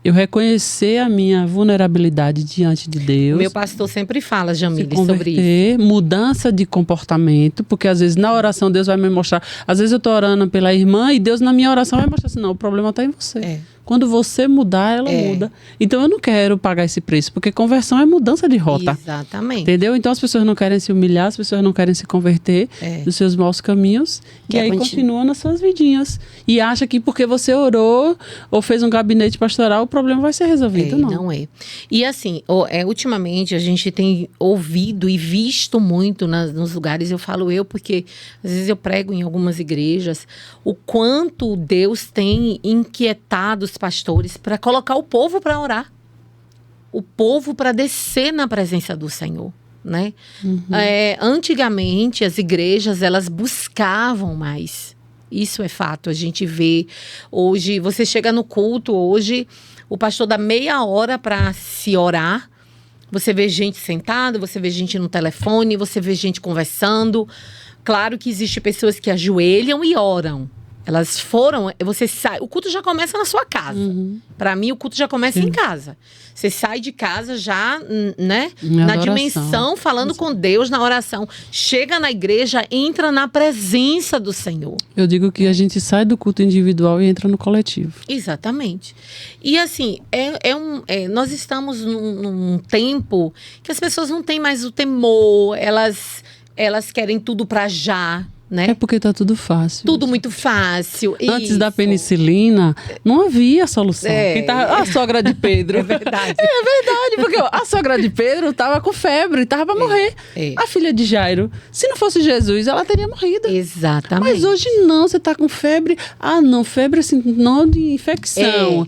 Eu reconhecer a minha vulnerabilidade diante de Deus. Meu pastor sempre fala, Jamile, se sobre isso. converter, mudança de comportamento, porque às vezes na oração Deus vai me mostrar. Às vezes eu estou orando pela irmã e Deus na minha oração vai mostrar assim, não, o problema está em você. Quando você mudar, ela muda. Então eu não quero pagar esse preço, porque conversão é mudança de rota. Exatamente. Entendeu? Então as pessoas não querem se humilhar, as pessoas não querem se converter dos seus maus caminhos. E aí continuam nas suas vidinhas. E acha que porque você orou ou fez um gabinete pastoral, o problema vai ser resolvido. Não é. E assim, ultimamente a gente tem ouvido e visto muito nos lugares, eu falo porque às vezes eu prego em algumas igrejas, o quanto Deus tem inquietado os pastores para colocar o povo para orar. O povo para descer na presença do Senhor, né? Antigamente as igrejas, elas buscavam mais. Isso é fato, a gente vê hoje, você chega no culto hoje, o pastor dá meia hora para se orar, você vê gente sentada, você vê gente no telefone, você vê gente conversando. Claro que existem pessoas que ajoelham e oram. Elas foram, você sai, o culto já começa na sua casa. Para mim, o culto já começa em casa. Você sai de casa já, né? Na dimensão, falando com Deus na oração. Chega na igreja, entra na presença do Senhor. Eu digo que a gente sai do culto individual e entra no coletivo. Exatamente. E assim, nós estamos num tempo que as pessoas não têm mais o temor, elas querem tudo para já. Né? É porque tá tudo fácil. Tudo muito fácil. Antes da penicilina, não havia solução. A sogra de Pedro. É verdade. É verdade, porque a sogra de Pedro tava com febre, tava para morrer. A filha de Jairo, se não fosse Jesus, ela teria morrido. Exatamente. Mas hoje não, você tá com febre. Ah, não, febre assim, não de infecção.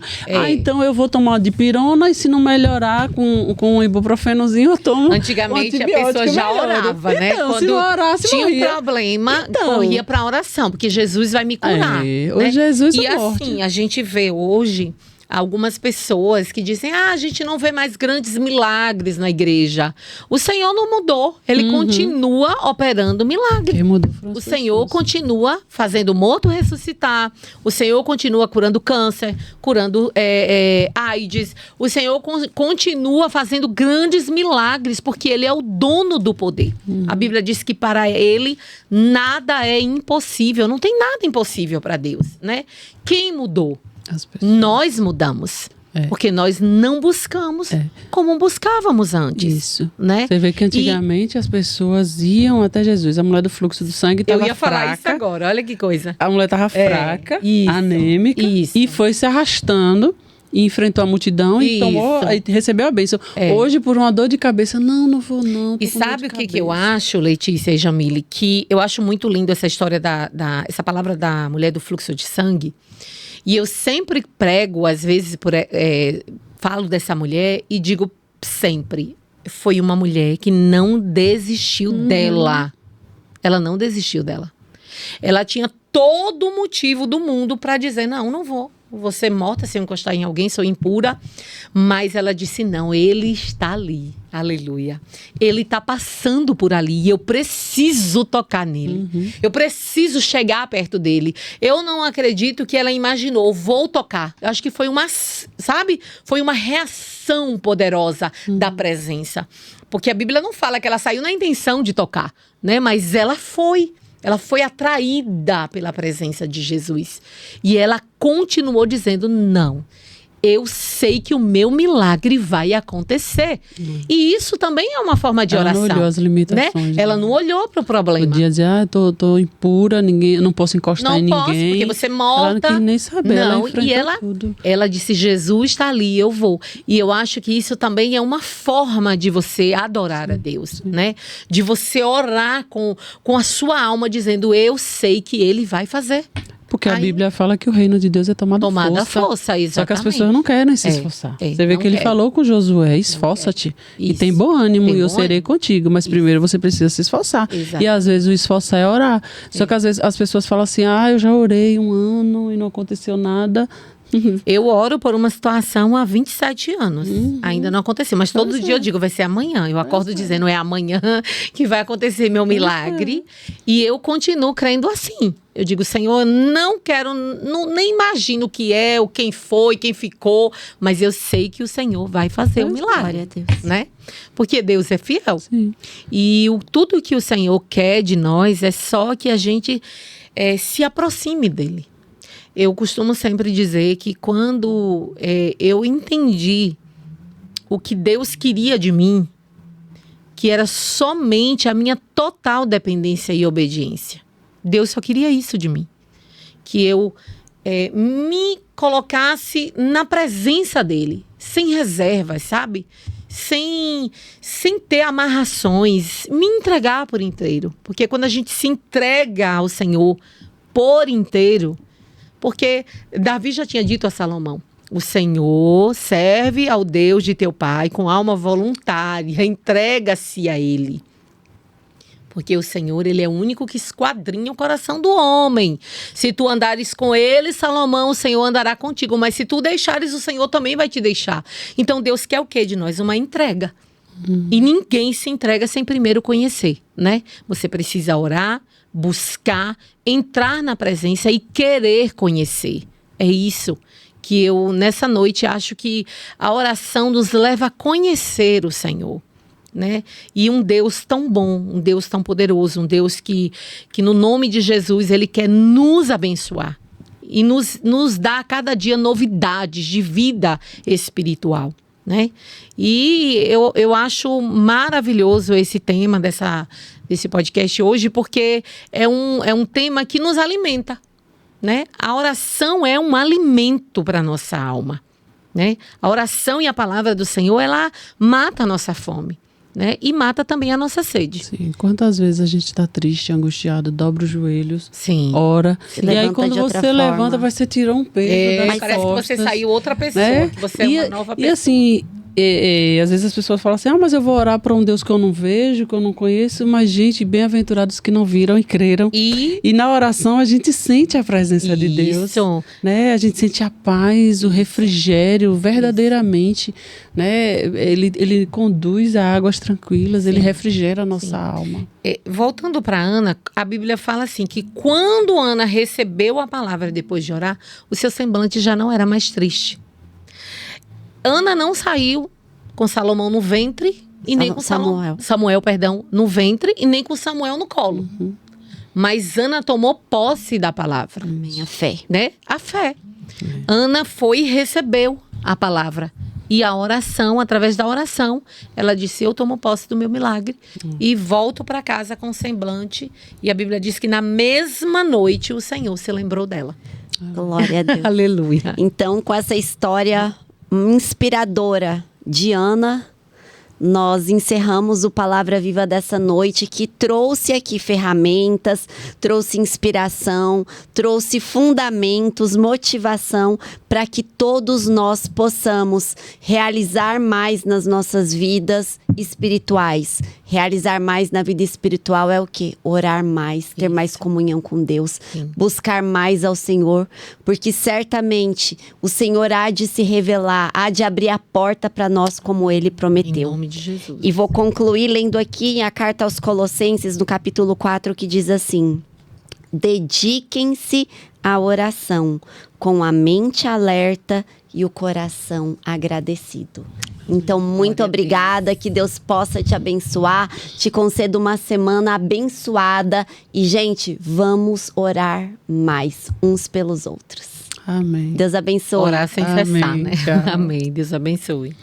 Então eu vou tomar dipirona e se não melhorar com um ibuprofenozinho, eu tomo. Antigamente a pessoa já orava, né? Então, quando se não orasse, tinha morria. Um problema, corria para oração, porque Jesus vai me curar. Ou Jesus e ou morte. assim, a gente vê hoje algumas pessoas que dizem, a gente não vê mais grandes milagres na igreja. O Senhor não mudou, Ele continua operando milagre. Quem mudou o Senhor continua fazendo o morto ressuscitar, o Senhor continua curando câncer, curando AIDS, o Senhor continua fazendo grandes milagres, porque Ele é o dono do poder. A Bíblia diz que para Ele nada é impossível, não tem nada impossível para Deus, né? Quem mudou? Nós mudamos. Porque nós não buscamos como buscávamos antes. Isso. Né? Você vê que antigamente as pessoas iam até Jesus. A mulher do fluxo do sangue estava fraca. Eu ia falar isso agora, olha que coisa. A mulher estava fraca, isso, anêmica, e foi se arrastando e enfrentou a multidão e recebeu a bênção. Hoje, por uma dor de cabeça, não vou não. E sabe o que eu acho, Letícia e Jamile? Que eu acho muito lindo essa história essa palavra da mulher do fluxo de sangue. E eu sempre prego, às vezes, falo dessa mulher e digo sempre, foi uma mulher que não desistiu dela. Ela não desistiu dela. Ela tinha todo o motivo do mundo para dizer, não vou. Vou ser morta se eu encostar em alguém, sou impura. Mas ela disse, não, ele está ali. Aleluia. Ele está passando por ali e eu preciso tocar nele. Eu preciso chegar perto dele. Eu não acredito que ela imaginou, vou tocar. Eu acho que foi foi uma reação poderosa da presença. Porque a Bíblia não fala que ela saiu na intenção de tocar, né? Mas ela foi. Ela foi atraída pela presença de Jesus. E ela continuou dizendo, não, eu sei que o meu milagre vai acontecer. E isso também é uma forma de oração. Ela não olhou as limitações. Né? Ela não olhou para o problema. Podia dizer, tô impura, eu não posso encostar em ninguém. Não posso, porque você morta. Ela não quis nem saber, não, ela tudo. Ela disse, Jesus está ali, eu vou. E eu acho que isso também é uma forma de você adorar a Deus, né? De você orar com a sua alma, dizendo, eu sei que Ele vai fazer. Porque a Bíblia fala que o reino de Deus é tomado força, exatamente. Só que as pessoas não querem se esforçar. Você vê que ele falou com Josué, esforça-te. E tem bom ânimo e eu serei contigo. Mas primeiro você precisa se esforçar. Exato. E às vezes o esforçar é orar. Só que às vezes as pessoas falam assim, eu já orei 1 ano e não aconteceu nada. Eu oro por uma situação há 27 anos. Ainda não aconteceu. Mas todo dia eu digo, vai ser amanhã. Eu acordo dizendo, é amanhã que vai acontecer meu milagre. E eu continuo crendo assim. Eu digo, Senhor, não quero, nem imagino o que é, ou quem foi, quem ficou. Mas eu sei que o Senhor vai fazer o milagre. Né? Porque Deus é fiel. Sim. E tudo que o Senhor quer de nós é só que a gente se aproxime dele. Eu costumo sempre dizer que quando eu entendi o que Deus queria de mim, que era somente a minha total dependência e obediência. Deus só queria isso de mim. Que eu me colocasse na presença dele, sem reservas, sabe? Sem ter amarrações, me entregar por inteiro. Porque quando a gente se entrega ao Senhor por inteiro... Porque Davi já tinha dito a Salomão, o Senhor serve ao Deus de teu pai com alma voluntária, entrega-se a ele. Porque o Senhor, ele é o único que esquadrinha o coração do homem. Se tu andares com ele, Salomão, o Senhor andará contigo. Mas se tu deixares, o Senhor também vai te deixar. Então Deus quer o quê de nós? Uma entrega. E ninguém se entrega sem primeiro conhecer, né? Você precisa orar, buscar, entrar na presença e querer conhecer. É isso que eu, nessa noite, acho que a oração nos leva a conhecer o Senhor, né? E um Deus tão bom, um Deus tão poderoso, um Deus que no nome de Jesus, Ele quer nos abençoar e nos dá a cada dia novidades de vida espiritual, né? E eu acho maravilhoso esse tema desse podcast hoje, porque é um tema que nos alimenta, né? A oração é um alimento para a nossa alma, né? A oração e a palavra do Senhor, ela mata a nossa fome, né? E mata também a nossa sede. Sim. Quantas vezes a gente está triste, angustiado, dobra os joelhos, sim, ora. E aí quando você levanta, você tirou um peso das parece costas, que você saiu outra pessoa, né? que você é uma nova pessoa. E assim... às vezes as pessoas falam assim, mas eu vou orar para um Deus que eu não vejo, que eu não conheço, mas gente, bem-aventurados que não viram e creram. E na oração a gente sente a presença de Deus, né? A gente sente a paz, o refrigério, verdadeiramente, né? Ele conduz a águas tranquilas, ele refrigera a nossa alma. Voltando para Ana, a Bíblia fala assim, que quando Ana recebeu a palavra depois de orar, o seu semblante já não era mais triste. Ana não saiu com Salomão no ventre e nem com Samuel, no ventre e nem com Samuel no colo. Mas Ana tomou posse da palavra. Amém. A fé. Né? A fé. Ana foi e recebeu a palavra. E a oração, através da oração, ela disse, eu tomo posse do meu milagre e volto para casa com semblante. E a Bíblia diz que na mesma noite o Senhor se lembrou dela. Glória a Deus. Aleluia. Então, com essa história inspiradora de Ana, nós encerramos o Palavra Viva dessa noite, que trouxe aqui ferramentas, trouxe inspiração, trouxe fundamentos, motivação para que todos nós possamos realizar mais nas nossas vidas espirituais. Realizar mais na vida espiritual é o quê? Orar mais, ter mais comunhão com Deus, buscar mais ao Senhor, porque certamente o Senhor há de se revelar, há de abrir a porta para nós como Ele prometeu. Em nome de Jesus. E vou concluir lendo aqui a carta aos Colossenses, no capítulo 4, que diz assim: dediquem-se à oração, com a mente alerta e o coração agradecido. Então, muito obrigada, que Deus possa te abençoar, te conceda uma semana abençoada. E, gente, vamos orar mais uns pelos outros. Amém. Deus abençoe. Orar sem cessar, Amém. né? Tchau. Amém. Deus abençoe.